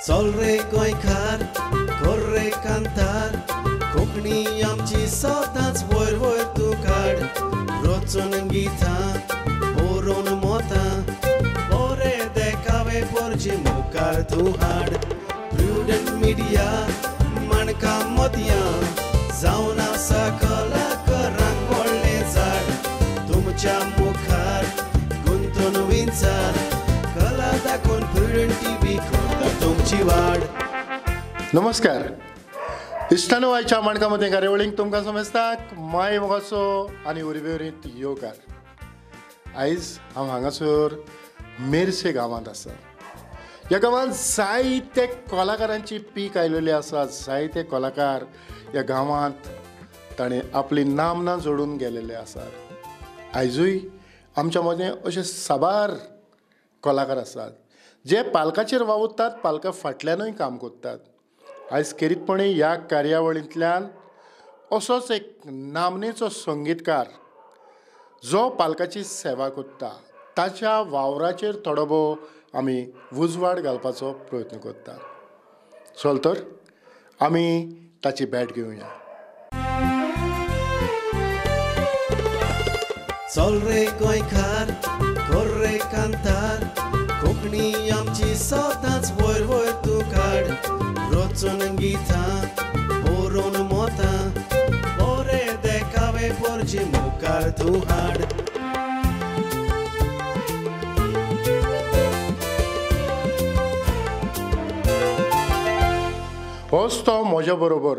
चल रे गोंयकार कर रे कांतार कोंकणी आमची सदांच वयर वयर तूं काड रचून गितां बरोवन मोतां बरें देखावे परचे मुखार तूं हाड प्रुडंट मिडिया माणकां मदयां जावन आसा कलाकारांक व्हडलें झाड तुमच्या मुखार गुंतवणुकींचार कला दाखोवन प्रुडंट टीव्ही करता तुमची वाड. नमस्कार इश्टानो आयच्या माणकामध्ये कार्यावळींक तुमकां समजताक माय मोगाचो आनी उर्बेवरीत येवकार. आयज हांव हांगासर मेर्शे गांवांत आसा. ह्या गांवांत जायते कलाकारांची पीक आयलेली आसा. जायते कलाकार ह्या गांवांत ताणें आपली नामना जोडून गेलेले आसात. आयजूय आमच्या मदें अशे साबार कलाकार आसात जे पालकाचेर वावुरतात, पालका फाटल्यानूय काम करतात. आयज खेरीतपणी ह्या कार्यावळींतल्यान असोच एक नामनेचो संगीतकार जो पालकाची सेवा करता ताच्या वावराचेर थोडो भोव आमी उजवाड घालपाचो प्रयत्न करता. चल तर आमी ताची भेट घेवया. चल रे गोंयकार कर रे कांतार कोंकणी आमची सदांच वयर वयर तूं काड रचून गितां बरोवन मोतां बरें देखावे परचे मुखार तूं हाड. होच तो म्हज्या बरोबर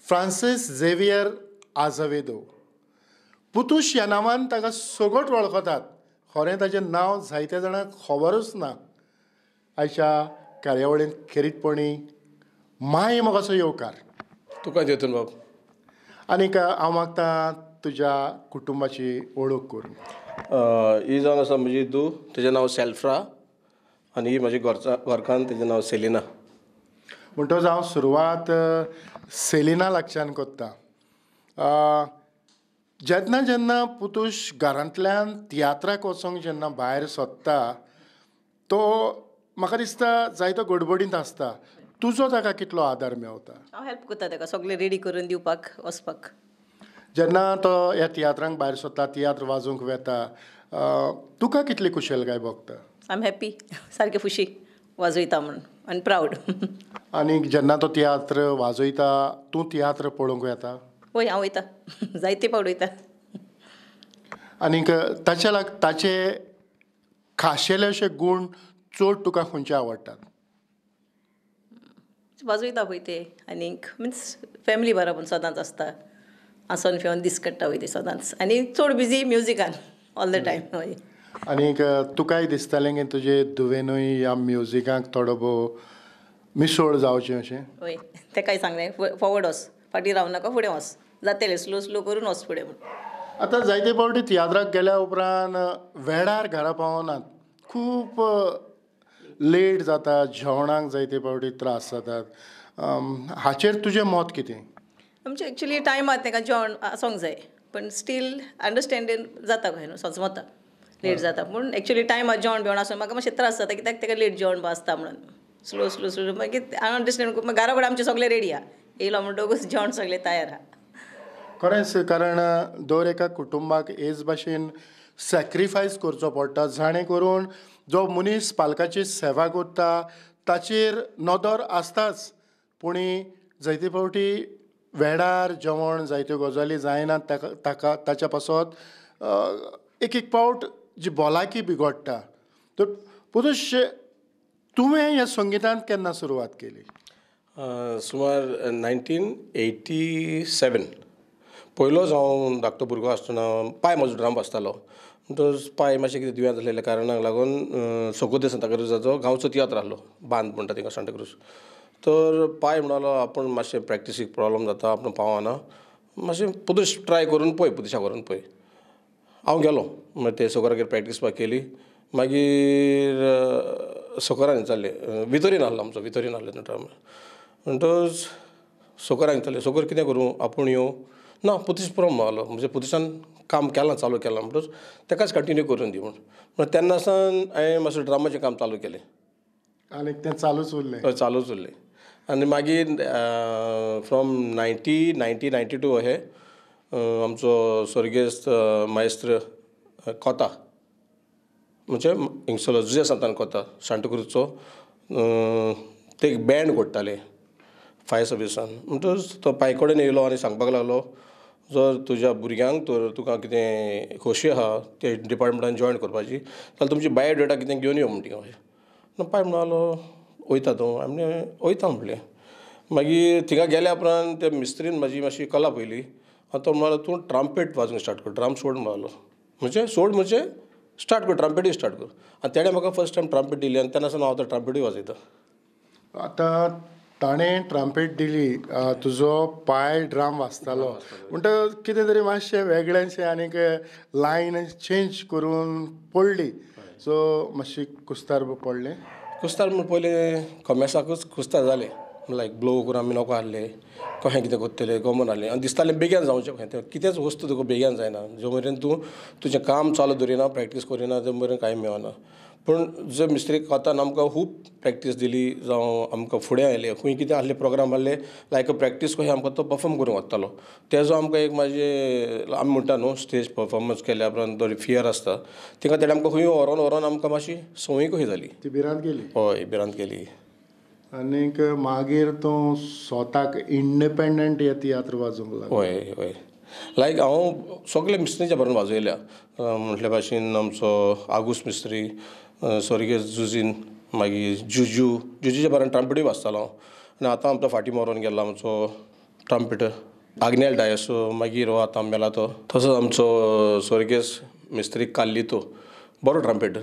फ्रांसीस झेवियर आझेवेदो. पुतूश ह्या नांवान ताका सगळ्यात वळखतात. खरें ताचें नांव जायत्या जाणांक खबरूच ना. आयच्या कार्यावळींत खेरीतपणी माय मोगाचो येवकार. तुका देतून बाब. आनीक हांव मागतां तुज्या कुटुंबाची वळख करून. ही जावन आसा म्हजी धूव, तेजें नांव सेल्फ्रा, आनी ही म्हजी घरकान्न, तेजें नांव सेलिना. म्हणटच हांव सुरवात सेलिना लागच्यान करतां. जेन्ना जेन्ना पुतूश घरांतल्यान तियात्राक वचोंक जेन्ना भायर सरता तो म्हाका दिसता जायतो गडबडींत आसता. तुजो ताका कितलो आदार मेळटा? हांव हेल्प करता ताका सगळें रेडी करून दिवपाक वचपाक. जेन्ना तो ह्या तियात्रांक भायर सरता, तियात्र वाजोवंक वेता, तुका कितली कुशलकाय भोगता? आय एम हॅपी, सारकें खुशी वाजयता म्हणून आनी प्रावड. आनी जेन्ना तो तियात्र वाजयता तूं तियात्र पळोवंक येता? हय हांव वयता, जायते फावट वयता. आनीक ताचे खाशेले अशे गूण चड तुका खंयचे आवडटात? वाजयता पळय ते, आनीक मिन्स फॅमिली बरोबर सदांच आसता, हांसोन खेळोन दीस काडटा पळय ते सदांच, आनी चड बिजी म्युजिकान ऑल द टायम. हय. आनीक तुकाय दिसतालें की तुजे धुवेनूय ह्या म्युजिकाक थोडो भोव मिसळ जावचें अशें? हय, ताकाय सांगलें फॉवर्ड वच, फाटीं रावं नाका, फुडें वच, जातलें स्लो स्लो करून वच फुडें म्हूण. आतां जायते फावटी तियात्राक गेल्या उपरांत वेळार घरा पावनात, खूब लेट जाता, जेवणाक जायते फावटी त्रास जातात. हाचेर तुजें मत कितें? आमचें एक्चुली टायमार ताका जेवण आसोंक जाय, पण स्टील अंडरस्टँडींग जाता खंय न्हू, समजता लेट जाता. पूण एक्चुली टायमार जेवण बिवण आसून म्हाका मातशें त्रास जाता, कित्याक ताका लेट जेवण बी आसता म्हणून. स्लो स्लो स्लो मागीर हांव अंडरस्टँड घरा कडेन आमचें सगळें रेडी आहा, येयलो म्हणटकूच जेवण सगळें तयार आहा. खरेंच, कारण दर एका कुटुंबाक हेच भाशेन सॅक्रिफायस करचो पडटा, जाणें करून जो मनीस पालकाची सेवा करता ताचेर नदर आसताच, पूण जायते फावटी वेळार जेवण जायत्यो गजाली जायनात ताच्या पासत एक एक फावट जी भलायकी बिगडटा. तर पुतूश, तुवें ह्या संगितांत केन्ना सुरवात केली? सुमार 1987 पयलोच हांव धाकटो भुरगो आसतना पांय म्हजो ड्रम वाजतालो. म्हणटच पांय मातशें कितें दुयेंत आसलेल्या कारणाक लागून सोकोते सांताक्रुजाचो गांवचो तियात्र आहलो, बांद म्हणटा थिंगा सांताक्रूज. तर पांय म्हणलो आपूण मातशें प्रॅक्टिसीक प्रॉब्लम जाता, आपूण पावना, मातशें पुदूश ट्राय करून पळय, पुदुशा व्हरून पळय. हांव गेलो, मागीर ते सोकरागेर प्रॅक्टीस केली. मागीर सोकरान चाललें, भितरीन आहलो आमचो, भितरीन आहलो ड्रम. म्हणटच सोकराक सांगतालें, सोकर कितें करूं, आपूण येवं? ना, पुतीश पुरो आहलो, म्हणजे पुतीशान काम केलां, चालू केलां. म्हणटच ताकाच कंटिन्यू करून दी म्हणून तेन्ना सावन हांवें मातशें ड्रामाचें काम चालू केलें. आनी तें चालूच उरलें. हय चालूच उरलें. आनी मागीर फ्रॉम 1992 अशें आमचो स्वर्गेस्त मायस्त्र कोता म्हणजे हिंगसरलो जुजे सांतान कोता सांताक्रूजचो ते एक बँड कोट्टाले फायर सर्विसान. म्हणटच तो पांय कडेन येयलो आनी सांगपाक लागलो जर तुज्या भुरग्यांक तर तुका कितें खोशी आहा ते डिपार्टमेंटान जॉयन करपाची जाल्यार तुमची बायोडेटा कितें घेवन यो म्हणटी हांवें. पांय म्हणलो वयता तूं आमी वयता म्हणलें. मागीर थिंगा गेल्या उपरांत त्या मिस्त्रीन म्हाजी मातशी कला पयली आनी तो म्हणलो तूं ट्राम्पेट वाजोवंक स्टार्ट कर ड्राम सोड म्हणलो. म्हणजे सोड म्हणजे स्टार्ट कर ट्राम्पेटी स्टार्ट कर. आनी तेणें म्हाका फर्स्ट टायम ट्राम्पेट दिली आनी तेन्ना सावन हांव तो ट्राम्पेटूय वाजयता. आतां ताणें ट्राम्पेट दिली, तुजो पांय ड्राम वाजतालो म्हणटच कितें तरी मातशें वेगळेंशें आनीक लायन चेंज करून पडली. सो मातशी कुस्तार पडलें. कुस्तार म्हण पयलीं कमेसाकूच कुस्तार जालें. लायक ब्लो करून आमी नोको हाडले कशें कितें करतलें गमन हाडलें आनी दिसतालें बेगीन जावचें खंय तें कितेंच वस्तू तुका बेगीन जायना. जो मेरेन तूं तुजें काम चालू दवरिना प्रॅक्टीस करिना ते मेरेन कांय मेळना. पूण जो मिस्त्री कोतान आमकां खूब प्रॅक्टीस दिली जावं आमकां फुडें आयले खंय कितें आहले प्रोग्राम आहले लायक प्रॅक्टीस कशें आमकां तो परफॉर्म करूंक वतालो. तेजो आमकां एक म्हाजें आमी म्हणटा न्हू स्टेज परफॉर्मन्स केल्या उपरांत जो फियर आसता तिका तेणें आमकां खंय व्हरोन व्हरोन आमकां मातशी संवय कशी जाली. ती भिरांत गेली. हय भिरांत गेली. आनीक मागीर तूं स्वताक इंडिपेंडंट तियात्र वाजोवंक लागलो. हय हय लायक हांव सगळे मिस्त्रीच्या बरोबर वाजयल्या. म्हटल्या भाशेन आमचो आगूस मिस्त्री स्वर्गेस्त जुजीन मागीर जुजूच्या बरोबर ट्राम्पेटूय वाजतालो हांव. आनी आतां आमचो फाटीं मरोन गेला आमचो ट्राम्पेटर आग्नेल डायसो मागीर हो आतां मेला तो. तसोच आमचो स्वर्गेस्त मिस्त्री काल्लितो बरो ट्राम्पेटर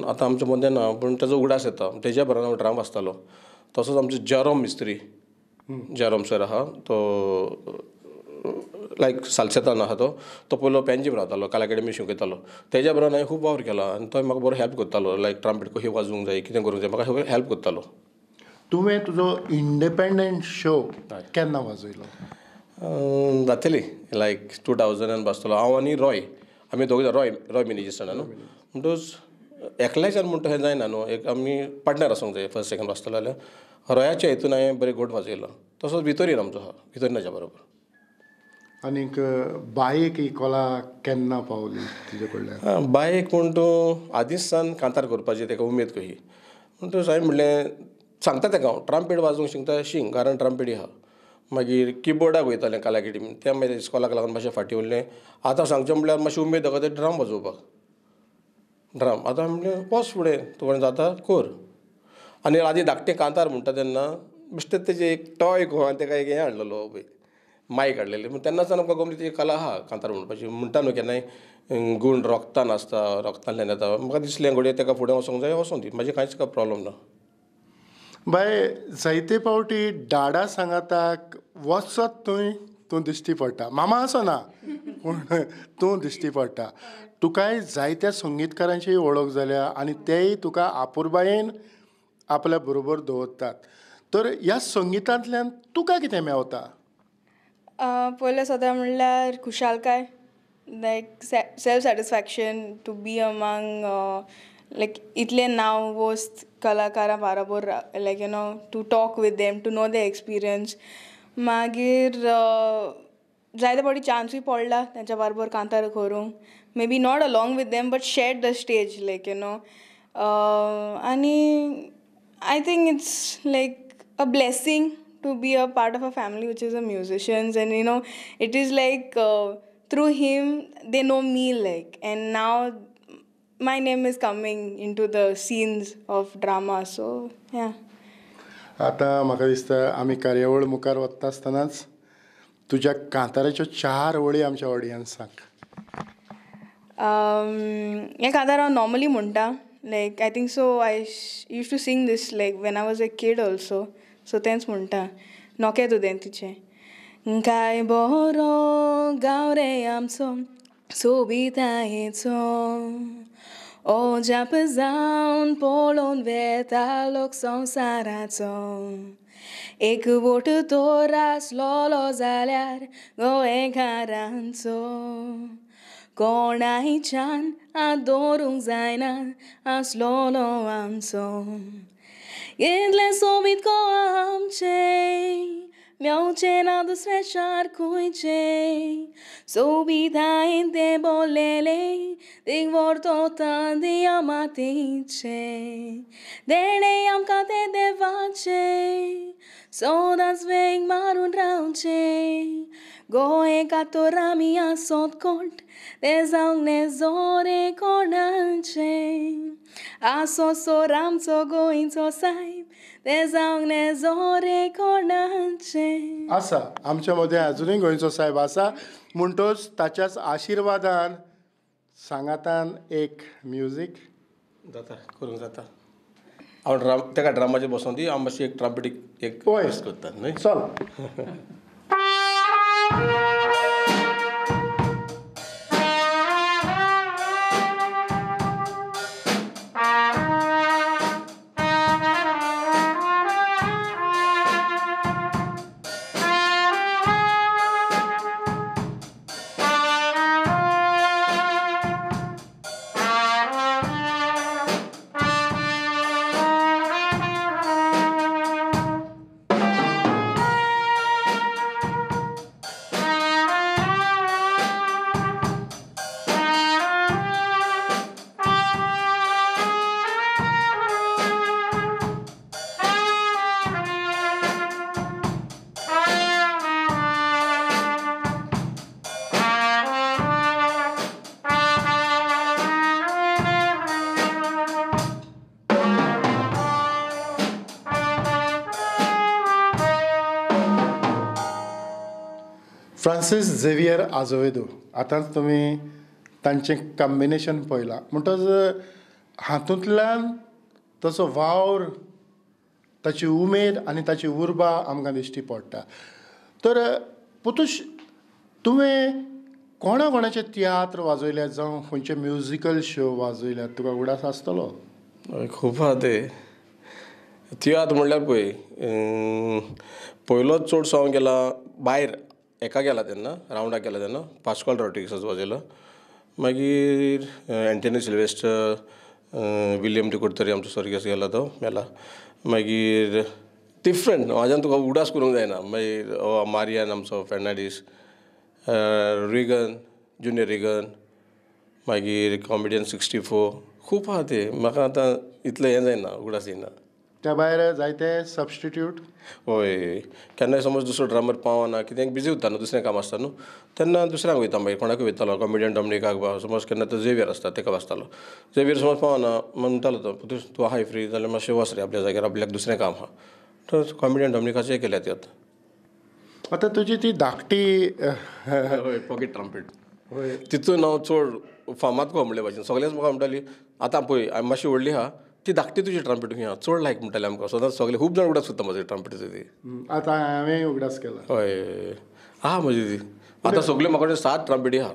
आतां आमच्या मदें ना पूण तेजो उगडास येता तेज्या बरोबर हांव ड्राम वाजतालो. तसोच आमचो जेरोम मिस्त्री जेरोम सर आहा तो लायक सालसेतान आहा तो पयलो पॅन्जीम रावतालो कला अकॅडमी शिकयतालो. तेज्या बरोबर हांवें खूब वावर केला आनी तो म्हाका बरो हेल्प करतालो लायक ट्राम्पेट कशी वाजोवंक जाय कितें करूंक जाय म्हाका सगळें हेल्प करतालो. तुवें तुजो इंडिपेंडंट शो केन्ना वाजयलो? जातली लायक 2000 वाजतालो हांव आनी रॉय आमी दोगूय रॉय मिनिजिस्टना न्हू. म्हणटच एकल्याच्यान म्हणटा हें जायना न्हू एक आमी पार्टनर आसूंक जाय फर्स्ट सेकंड वाजतालो जाल्यार रॉयाच्या हितून हांवें बरें घोट वाजयलो. तसोच भितोरीन आमचो आहा भितोरिनाच्या बरोबर. आनीक बायेक ही कला केन्ना पावली तुजे कडल्यान? बायक म्हण तूं आदींच सावन कांतार करपाची ताका उमेद कशी म्हणटच हांवें म्हणलें सांगता ताका हांव ट्राम्पेट वाजोवंक शिकता शिंग कारण ट्राम्पेटी आहा. मागीर किबोर्डाक वयतालें कला अकॅडमीन तें मागीर इस्कॉलाक लागून मातशें फाटीं उरलें. आतां सांगचें म्हणल्यार मातशी उमेद दाखयता तें ड्राम वाजोवपाक. ड्राम आतां म्हणलें वच फुडें तुवें जाता कर. आनी आदी धाकटें कांतार म्हणटा तेन्ना बेश्टें तेजें एक टॉय कहो आनी ताका एक हें हाडलेलो पळय मायक हाडलेलें पूण तेन्नाच्यान आमकां गमली तेजी कला आहा कांतार म्हणपाची. म्हणटा न्हू केन्नाय गूण रोगतान आसता रोगतांतल्यान येता. म्हाका दिसलें घडये ताका फुडें वचोंक जाय वचों दी म्हाजें कांयच प्रॉब्लम ना. बाय जायते फावटी डाडा सांगाताक वचत थंय तूं दिश्टी पडटा. मामा असो ना पूण तूं दिश्टी पडटा. तुकाय जायत्या संगीतकारांची वळख जाल्या आनी तेय तुका आपुरबायेन आपल्या बरोबर दवरतात. तर ह्या संगितांतल्यान तुका कितें मेवता? पयलें सदां म्हणल्यार खुशालकाय like self satisfaction to be among like इतलें नांव वस्त कलाकारां बाराबर like you know to talk with them to know the experience. मागीर जायते फावटी चान्सूय पडला तेंच्या बरोबर कांतार करूंक may be not along with them but shared the stage like you know. आनी I think it's like a blessing to be a part of a family which is a musicians and you know it is like through him they know me like and now my name is coming into the scenes of drama so yeah. आतां म्हाका दिसता आमी कार्यावळ मुखार वता आसतनाच तुज्या कांताराच्यो 4 वळी आमच्या ऑडियन्साक. हें कांतार हांव नॉर्मली म्हणटा like I think so I use to sing this like when I was a kid also so तेंच म्हणटा नोकें तुदें तिचें. काय बरो गांव रे आमचो सोबितायेचो ओजाप जावन पळोवन वेता लोक संवसाराचो एक वोट तोर आसलोलो जाल्यार गोंयकारांचो कोणायच्यान आदोरूंक जायना आसलोलो आमचो इतलें सोबीत गो आमचें मेवचें ना दुसरें शार खंयचें सोबीत हांवें तें बोललेलें तीग व्हरता दिया मातयेचें देणें आमकां तें देवाचें सोदांच वेग मारून रावचें गोंयकार आमी आसोत कोण तें जावंक नेजोरे कोणाचें आसो सोर आमचो गोंयचो सायब तें जावंक नेजोरे कोणाचें. आसा आमच्या मदें अजुनूय गोंयचो साहेब आसा म्हणटच ताच्याच आशिर्वादान सांगातान एक म्युजीक जाता करूंक जाता. हांव तेका ड्रामाचेर बसोन दी हांव मातशी एक ट्रम्पेटीक एक वॉयस करता न्हय. चल. फ्रांसीस झेवियर आझोवेदो आतांच तुमी तांचें कॉम्बिनेशन पळयलां म्हणटच हातूंतल्यान ताचो वावर ताची उमेद आनी ताची उर्बा आमकां दिश्टी पडटा. तर पुतूश तुवें कोणा कोणाचें तियात्र वाजयल्यात जावं खंयचे म्युजिकल शो वाजयल्यात तुका उगडास आसतलो? खूब आहा ते तियात्र म्हणल्यार पळय पयलोच चडसो हांव गेला भायर एका गेला तेन्ना रावंडाक गेला तेन्ना पास्कॉल रॉड्रिगेसाचो वाजयलो. मागीर Antony Sylvester William D Curtorim आमचो सर्गेस गेला तो मेला. मागीर डिफरंट म्हाज्यान तुका उगडास करूंक जायना. मागीर मारियान आमचो फेर्नांडीस रिगन जुनियर रिगन मागीर कॉमेडियन 64 खूब आहा ते म्हाका आतां इतलें हें जायना उगडास येना. त्या भायर जायते सबस्टिट्यूट हय केन्नाय समज दुसरो ड्रामर पावना कित्याक बिजी उरता न्हू दुसरें काम आसता न्हू तेन्ना दुसऱ्यांक वयता मागीर कोणाकूय वयतालो कॉमेडियन डॉमिनिकाक बा समज केन्ना तो झेवियर आसता ताका वाचतालो. झेवियर समज पावना म्हणटालो तो तूं आहाय फ्री जाल्यार मातशें वच रे आपल्या जाग्यार आपल्याक दुसरें काम आहा. तर कॉमेडियन डॉमिनिकाचें केल्या ती आतां. आतां तुजी ती धाकटी हय पॉकेट ट्रम्पेट तितून हांव चड फामाद गो म्हणले भाशेन सगळेच म्हाका म्हणटाली आतां पळय हांवें मातशी व्हडली आहा ती धाकटी तुजी ट्रम्पेट खंय आहा चड लायक म्हणटाले आमकां सदांच सगळे खूब जाण उगडास करता म्हजी ट्रम्पेटीची ती. आतां हांवें उगडास केला. हय आहा म्हजी ती आतां सगळे म्हाका 7 ट्रम्पेटी आहा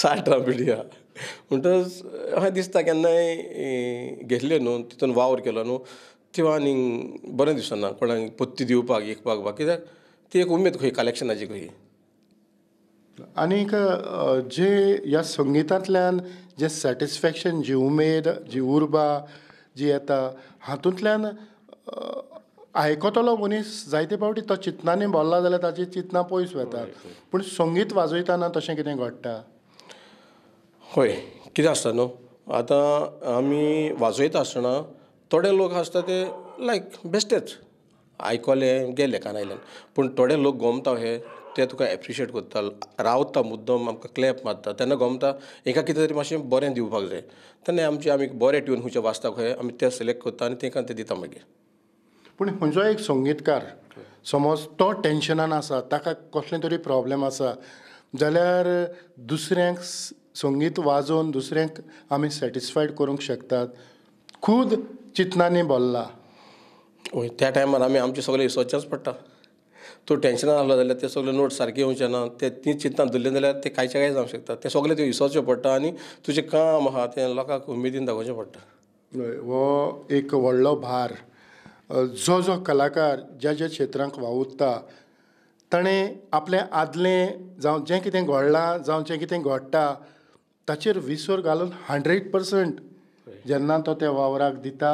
7 ट्रम्पेटी आहा. म्हणटच अशें दिसता केन्नाय घेतले न्हू तितून वावर केलो न्हू त्यो आनीक बरें दिसना कोणाक पत्ती दिवपाक एकपाक बा कित्याक ती एक उमेद खंय कलेक्शनाची खंय. आनीक जे ह्या संगितांतल्यान जे सॅटिस्फॅक्शन जी उमेद जी उर्बा जी येता हातूंतल्यान आयकतलो मनीस जायते फावटी तो चिंतनांनी बोल्ला जाल्यार ताची चिंतनां पयस वतात. पूण संगीत वाजयतना तशें कितें घडटा? हय कितें आसता न्हू आतां आमी वाजयता आसतना थोडे लोक आसता ते लायक बेश्टेच आयकले गेले कानायल्यान पूण थोडे लोक गमता हे ते तुका एप्रिशिएट करता रावता मुद्दम आमकां क्लॅप मारता तेन्ना गमता एका कितें तरी मातशें बरें दिवपाक जाय तेन्ना आमी बरें ट्यून खंयचें वाजता खंय आमी तें सिलेक्ट करता आनी तांकां तें दिता मागीर. पूण खंयचो एक संगीतकार समज तो टेंशनान आसा ताका कसलें तरी प्रॉब्लेम आसा जाल्यार दुसऱ्यांक संगीत वाजोवन दुसऱ्यांक आमी सॅटिस्फायड करूंक शकतात. खूद चिंतनांनी बोल्ला. हय त्या टायमार आमी आमचें सगळें विसरचेंच पडटा. तूं टेंशनान आसलो जाल्यार ते सगळे नोट सारके येवचे ना ते ती चिंतनां धरलें जाल्यार ते कांयचे काय जावंक शकता. तें सगळें ते विसरचें पडटा आनी तुजें काम आहा तें लोकांक उमेदीन दाखोवचें पडटा. हो एक व्हडलो भार. जो जो कलाकार ज्या ज्या क्षेत्रांक वावुरता ताणें आपलें आदलें जावं जें कितें घडलां जावं जें कितें घडटा ताचेर विसर घालून 100% जेन्ना तो त्या वावराक दिता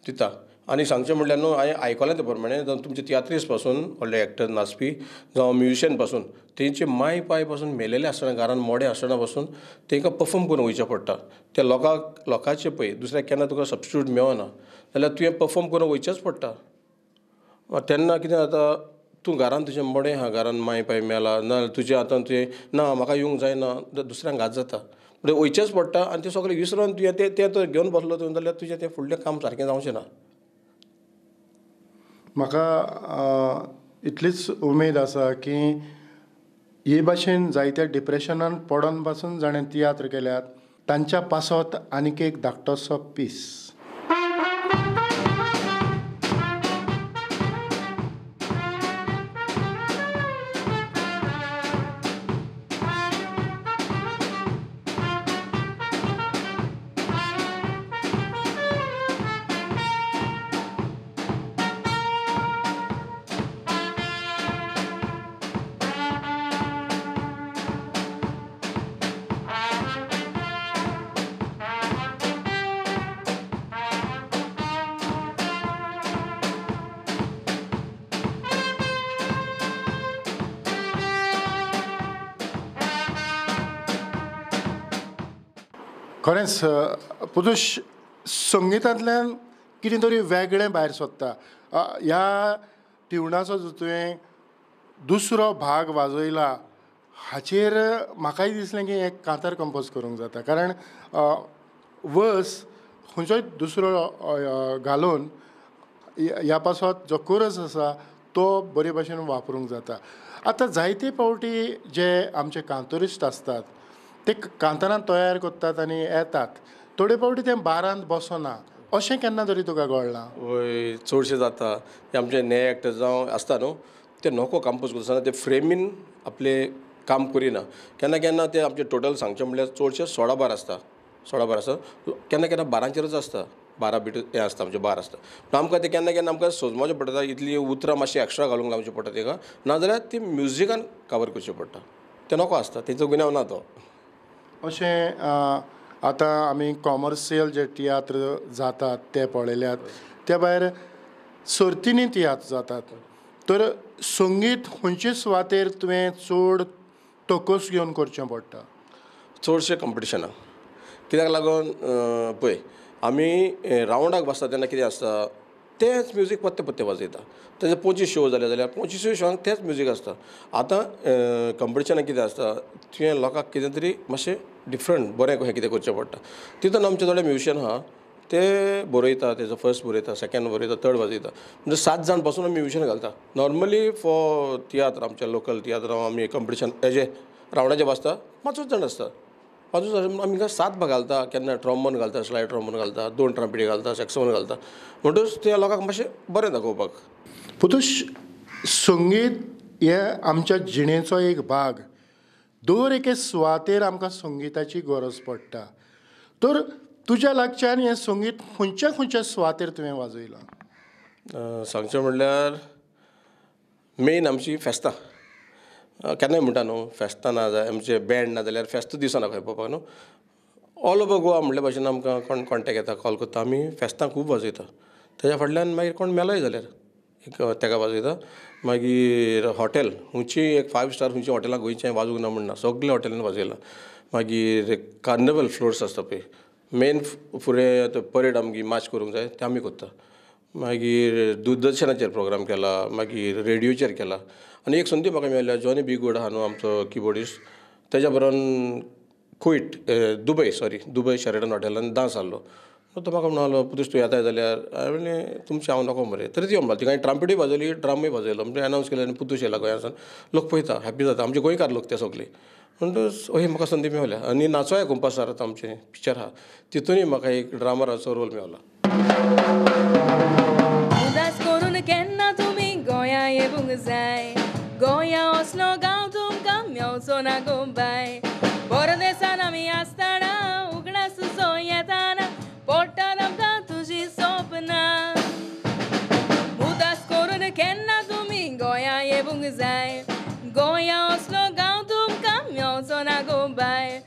दिता आनी सांगचें म्हणल्यार न्हू हांवें आयकलां ते प्रमाणे जावं तुमचे तियात्रीस पासून व्हडले एक्टर नाचपी जावं म्युजिशियन पासून तेंचे माय पाय पासून मेलेले आसतना घरान मोडे आसतना पासून तांकां परफॉर्म करून वयचें पडटा ते लोकांचे पळय दुसऱ्याक केन्ना तुका सबस्टिट्यूट मेळना जाल्यार तुवें परफॉर्म करून वयचेंच पडटा तेन्ना कितें जाता तूं घरान तुजें मोडें आहा घरान माय पाय मेला ना तुजें आतां तुवें ना म्हाका येवंक जायना दुसऱ्यांक घात जाता म्हणजे वयचेंच पडटा आनी तें सगळें विसरून तुवें तें तर घेवन बसलो तुवें जाल्यार तुजें तें फुडलें काम सारकें जावचें ना म्हाका इतलीच उमेद आसा की हे भाशेन जायत्या डिप्रेशनान पडोन पासून जाणें तियात्र केल्यात तांच्या पासत आनीक एक धाकटोसो पीस खरेंच पुदूश संगितांतल्यान कितें तरी वेगळें भायर सोदता ह्या ट्युनाचो जो तुवें दुसरो भाग वाजयला हाचेर म्हाकाय दिसलें की एक कांतार कंपोज करूंक जाता कारण वस खंयचोय दुसरो घालून ह्या पासत जो कोरस आसा तो बरे भाशेन वापरूंक जाता आतां जायते फावटी जे आमचे कांतोरिस्ट आसतात ते कांतारां तयार करतात आनी येतात थोडे फावटी ते बारांत बसना अशें केन्ना तरी तुका कळ्ळां वय चडशें जाता हे आमचे ने एक्टर जावं आसता न्हू ते नको कंपोज करतना ते फ्रेमीन आपले काम करिना केन्ना केन्ना ते आमचे टोटल सांगचें म्हणल्यार चडशे 16 बार आसता 16 बार आसता केन्ना केन्ना 12चेरच आसता 12 बीट हें आसता आमचे बार आसता पूण आमकां ते केन्ना केन्ना आमकां सोजमावचें पडटा इतली उतरां मातशी एक्स्ट्रा घालूंक लावचें पडटा ताका नाजाल्यार ती म्युजिकान कवर करचें पडटा ते नको आसता तेंचो गुन्यांव ना तो अशें आतां आमी कॉमर्शियल जे तियात्र जातात ते पळयल्यात त्या भायर सर्तींनी तियात्र जातात तर संगीत खंयचे सुवातेर तुवें चड तोकस घेवन करचें पडटा चडशें कॉम्पिटिशनां कित्याक लागून पळय आमी रावंडाक बसता तेन्ना कितें आसता तेंच म्युजीक पत्ते वाजयता तेजे 25 शो जाले जाल्यार 25 शोंक तेंच म्युजीक आसता आतां कॉम्पिटिशनाक कितें आसता तुवें लोकांक कितें तरी मातशें डिफरंट बरें कशें कितें करचें पडटा तितून आमचे थोडे म्युजिशियन आहा ते बरयता तेजो फर्स्ट बरयता सेकेंड बरयता थर्ड वाजयता म्हणजे 7 जाण पासून आमी म्युजिशियन घालता नॉर्मली फॉर तियात्र आमच्या लोकल तियात्र आमी कॉम्पिटिशन हेजे रावंडाचे बसता 5 जाण आसता 5 जाण आमी 7 घालता केन्ना ट्रॉम्बोन घालता स्लायड ट्रॉम्बोन घालता 2 ट्रम्पेटी घालता सॅक्सोफोन घालता म्हणटूच त्या लोकांक मातशें बरें दाखोवपाक पुतूश संगीत हे आमच्या जिणेचो एक भाग दर एके सुवातेर आमकां संगिताची गरज पडटा तर तुज्या लागच्यान हें संगीत खंयच्या खंयच्या सुवातेर तुवें वाजयलां सांगचें म्हणल्यार मेन आमची फेस्तां केन्नाय म्हणटा न्हू फेस्तां ना जाय आमचे बँड ना जाल्यार फेस्त दिसना खंय पळोवपाक न्हू ऑल ओवर गोवा म्हणल्या भाशेन आमकां कोण कॉन्टेक्ट येता कॉल करता आमी फेस्तां खूब वाजयता तेज्या फाटल्यान मागीर कोण मेलोय जाल्यार एक तेका वाजयता मागीर हॉटेल खंयची एक 5 स्टार खंयची हॉटेलां गोंयचें वाजूंक ना म्हणना सगळ्या हॉटेलांनी वाजयलां मागीर कार्निवल फ्लोट्स आसता पळय मेन फुडें परेड आमची मार्च करूंक जाय ते आमी करता मागीर दूरदर्शनाचेर प्रोग्राम केला मागीर रेडिओचेर केला आनी एक संदी म्हाका मेळ्ळ्या जॉनी बी गूड आहा न्हू आमचो किबोर्डिस्ट तेज्या बरोबर कुईट दुबय शेरेटन हॉटेलान डान्स आहलो तो म्हाका म्हणलो पुदूश तूं येताय जाल्यार हांवें म्हणलें तुमचें हांव नको मरे तरी ती म्हणलो तिका ट्राम्पेटूय वाजयली ड्रामूय वाजयलो म्हणजे अनावन्स केलें आनी पुदूश येयला गोंयांसान लोक पळयता हॅप्पी जाता आमचे गोंयकार लोक ते सगळे म्हणटच अही म्हाका संदी मेळ्ळ्या आनी नाचोय कुंपासार आतां आमचें पिक्चर आहा तितूनय म्हाका एक ड्रामराचो रोल मेळ्ळो उदास करून केन्ना तुमी गोंया येवंक जाय गोंया असलो गांव तुमकां मेवचो ना गो बाय परदेसान आमी आसतना उगडास सुचो येताना पोट्टान आमकां तुजी सपनां उदास करून केन्ना तुमी गोंया येवंक जाय गोंया असलो गांव तुमकां मेवचो ना गो बाय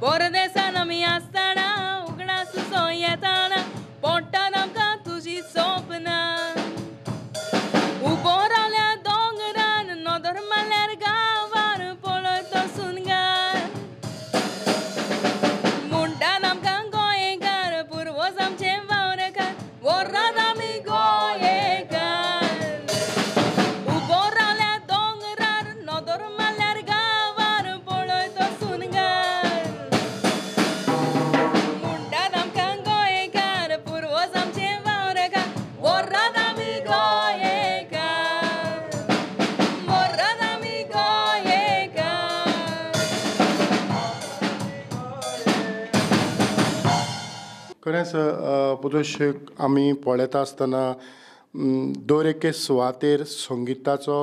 परदेसान आमी आसतना उगडास सुचो येताना पोट्टान आमकां तुजी खरेंच पुतूश आमी पळयता आसतना दर एके सुवातेर संगिताचो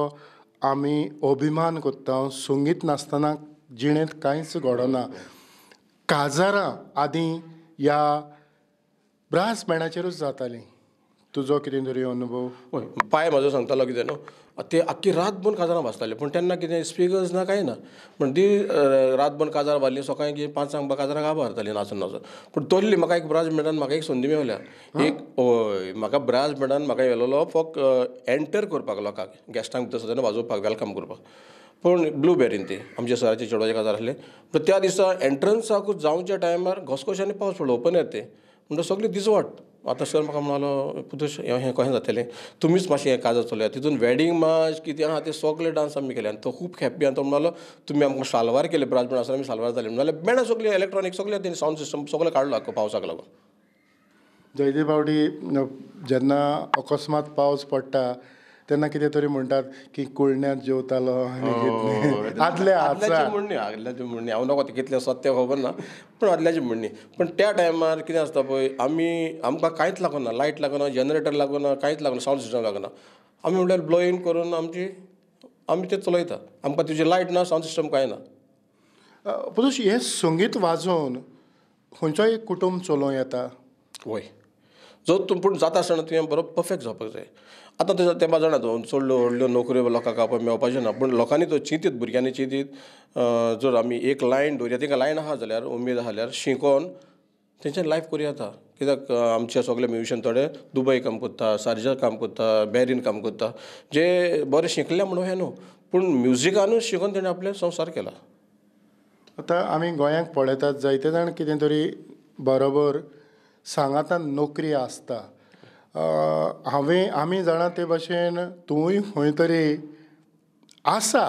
आमी अभिमान करता. संगीत नासतना जिणेंत कांयच घडना. काजारां आदीं ह्या ब्रास बँडाचेरूच जातालीं. तुजो कितें तरी अनुभव? हय, पाय म्हाजो सांगतालो कितें न्हू, ते आख्खी रातभर काजारां वाजताले, पूण तेन्ना कितें स्पिकर्स ना कांय ना. पूण ती रातभर काजार वाजली, सकाळीं कितें 5 काजारां गाबा हारतालीं नाचून नाचून. पूण तोल्ली म्हाका एक ब्रास बँडान म्हाका एक संदी मेवल्या. हय, म्हाका ब्रास बँडान म्हाका व्हेलोलो फक्त एंटर करपाक लोकांक, गॅस्टांक भितर सदां वाजोवपाक, वेलकम करपाक. पूण ब्लूबॅरीन ती आमच्या सराचे चेडवाचे काजार आसले. पूण त्या दिसा एंट्रन्साकूच जावच्या टायमार घसघश्यानी पावस पडलो. ओपन एअर ते म्हणटा सगळी दिसवट. आतां सर म्हाका म्हणलो पुतूश हें कशें जातलें, तुमीच मातशें हें काजार चलया. तितून वॅडींग मार्च कितें आहा ते सगळे डान्स आमी केले. आनी तो खूब हॅप्पी. आनी तो म्हणलो तुमी आमकां साल्वार केले, ब्रास बँड आसा आमी साल्वार जाले. म्हणल्यार बँडां सगळी इलेक्ट्रॉनीक सगळे तेणी सावंड सिस्टम सगळें काडलो आख्खो पावसाक लागून. जयदेव बावडी जेन्ना अकस्मात पावस पडटा तेन्ना कितें तरी म्हणटात की कुळण्यांत जेवतालो आनी कितें आदल्याची म्हणणी हांव नको कितलें सत्य खबर ना, पूण आदल्याची म्हणणी. पूण त्या टायमार कितें आसता पळय, आमकां कांयच लागना, लायट लागना, जनरेटर लागना, कांयच लागना, सावंड सिस्टम लागना. आमी म्हणल्यार ब्लो इन करून आमी तें चलयता. आमकां तुजी लायट ना, सावंड सिस्टम कांय ना. पुतूश हें संगीत वाजोवन खंयचोय कुटुंब चलोवं येता. वय पूण जाता आसतना तुवें बरो परफेक्ट जावपाक जाय. आतां तें जाणा तूं चडल्यो व्हडल्यो नोकऱ्यो लोकांक मेळपाच्यो ना, पूण लोकांनी तो चिंतीत, भुरग्यांनी चिंतीत जर आमी एक लायन दवरया, तिका लायन आहा जाल्यार उमेद आहा जाल्यार शिकोवन तेंचें लायफ करूं येता. कित्याक आमचे सगळे म्युजिशियन थोडे दुबय काम करता, शारजा काम करता, बॅरीन काम करता, जे बरें शिकले म्हणून हें न्हू, पूण म्युजिकानूच शिकून तेणें आपले संवसार केला. आतां आमी गोंयांत पळयतात जायते जाण कितें तरी बरोबर सांगातान नोकरी आसता. आमी जाणा ते भाशेन तूंय खंय तरी आसा.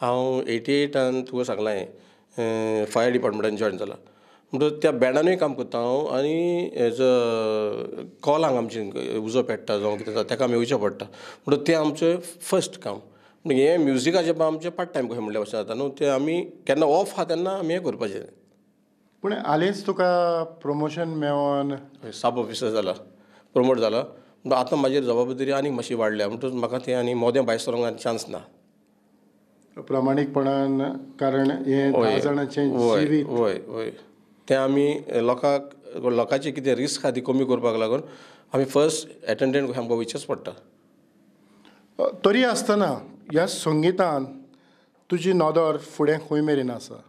हांव 88 तुका सांगलें फायर डिपार्टमेंटान जॉयन जाला. म्हणटच त्या बँडानूय काम करता हांव. आनी एज अ कॉलांक आमची उजो पेट्टा जावं कितें जाता ताका आमी वयचें पडटा. म्हणटच तें आमचें फस्ट काम. म्हणजे हें म्युजिकाचें आमचें पार्ट टायम कशें म्हणल्या भशेन जाता न्हू. तें आमी केन्ना ऑफ आहा तेन्ना आमी हें करपाचें. पूण हालींच तुका प्रमोशन मेळोन सब ऑफिसर जाला, प्रमोट जाला. म्हणटच आतां म्हाजेर जबाबदारी आनीक मातशी वाडल्या. म्हणटच म्हाका तें आनी मोदें भायर सरोंक चान्स ना. प्रामाणीकपणान, कारण हें 10 जाणांचें जिवीत. वय तें आमी लोकांची कितें रिस्क आहा ती कमी करपाक लागून आमी फर्स्ट एटेंडंट आमकां वयचेंच पडटा. तरी आसतना ह्या संगितान तुजी नदर फुडें खंय मेरेन आसा?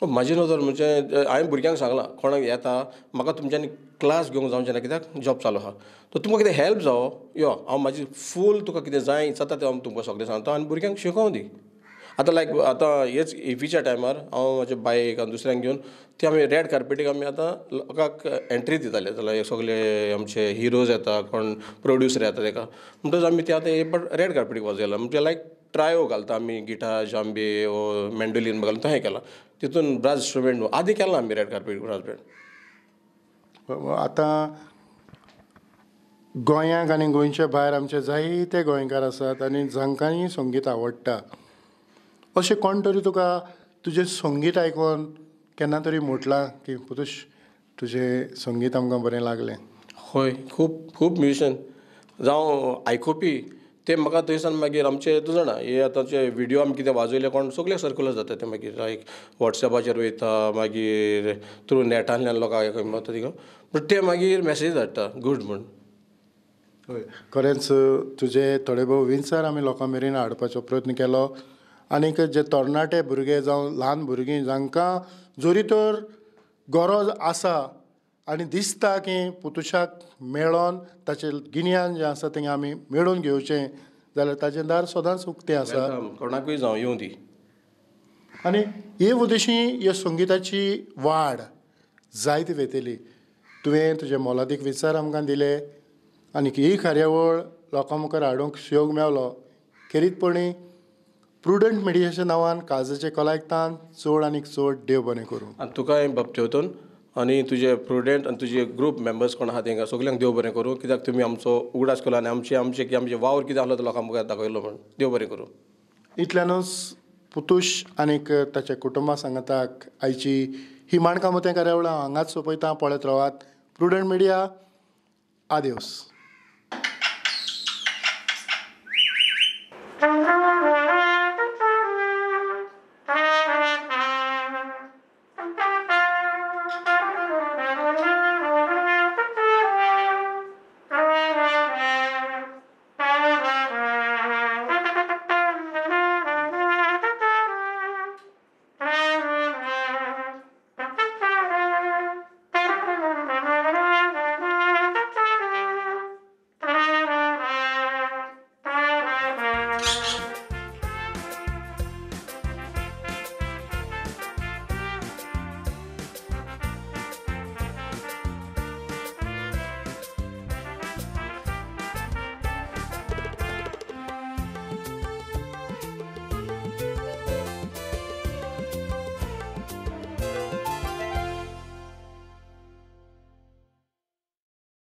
म्हाजी नदर म्हणजे हांवें भुरग्यांक सांगलां, कोणाक येता म्हाका तुमच्यांनी क्लास घेवंक जावचें ना, कित्याक जॉब चालू आहा. तर तुमकां कितें हेल्प जावो यो, हांव म्हाजी फूल तुका कितें जाय जाता तें हांव तुमकां सगळें सांगता आनी भुरग्यांक शिकोवं दी. आतां हेच इफीच्या टायमार हांव म्हाजे बायक आनी दुसऱ्यांक घेवन ते आमी रेड कार्पेटीक आमी आतां लोकांक एंट्री दिताले. जाल्यार सगळे आमचे हिरोज येता, कोण प्रोड्युसर येता ताका. म्हणटच आमी ते आतां रेड कार्पेटीक वाजयला. म्हणजे ट्रायो घालता आमी, गिटार, जांबे ओ मँडोलीन घालून तहें केलां. तितून ब्रास इंस्ट्रुमेंट आदीं केलां आमी रेड कार्पेट ब्रास बँड. आतां गोंयांक आनी गोंयच्या भायर आमचे जायते गोंयकार आसात आनी जांकांय संगीत आवडटा. अशें कोण तरी तुका तुजें संगीत आयकून केन्ना तरी म्हटलां की पुतूश तुजें संगीत आमकां बरें लागलें? हय, खूब म्युजिशियन जावं आयकुपी ते म्हाका थंयसान मागीर आमचे तूं जाणा हे आतांचे व्हिडियो आमी कितें वाजयले कोण सगळे सर्कुलर जाता. ते मागीर वॉट्सॅपाचेर वयता, मागीर थ्रू नॅटांतल्यान लोकांक मेळटा तिका, बट ते मागीर मॅसेज धाडटा गूड म्हूण. हय, खरेंच तुजे थोडे भोव विचार आमी लोकां मेरेन हाडपाचो प्रयत्न केलो. आनीक जे तरणाटे भुरगे जावं ल्हान भुरगीं जांकां जोरी तर गरज आसा आनी दिसता की पुतूशाक मेळोन ताचें गिन्यान जें आसा तें आमी मेळोवन घेवचें, जाल्यार ताचें दार सदांच उक्तें आसा. कोणाकूय जावं येवं दी. आनी हे उद्देशी ह्या संगिताची वाड जायत वेतेली. तुवें तुजे मोलादीक विचार आमकां दिले आनीक ही कार्यावळ लोकां मुखार हाडूंक योग मेळलो. खेरीतपणी प्रुडंट मिडियाच्या नांवान काळजाचे कलायतान चड आनीक चड देव बरें करूं. आनी तुकाय बाबतींतून आनी तुजे प्रुडंट आनी तुजे ग्रूप मेंबर्स कोण आहा तांकां सगल्यांक देव बरें करूं. कित्याक तुमी आमचो उगडास केलो आनी आमचे वावर कितें आसलो तो लोकां मुखार दाखयलो म्हण देव बरें करूं. इतल्यानूच पुतूश आनीक ताच्या कुटुंबा सांगाताक आयची ही माणकां मतें कार्यावळ हांव हांगाच सोंपयतां. पळयत रावात प्रुडंट मिडिया. आदिवस.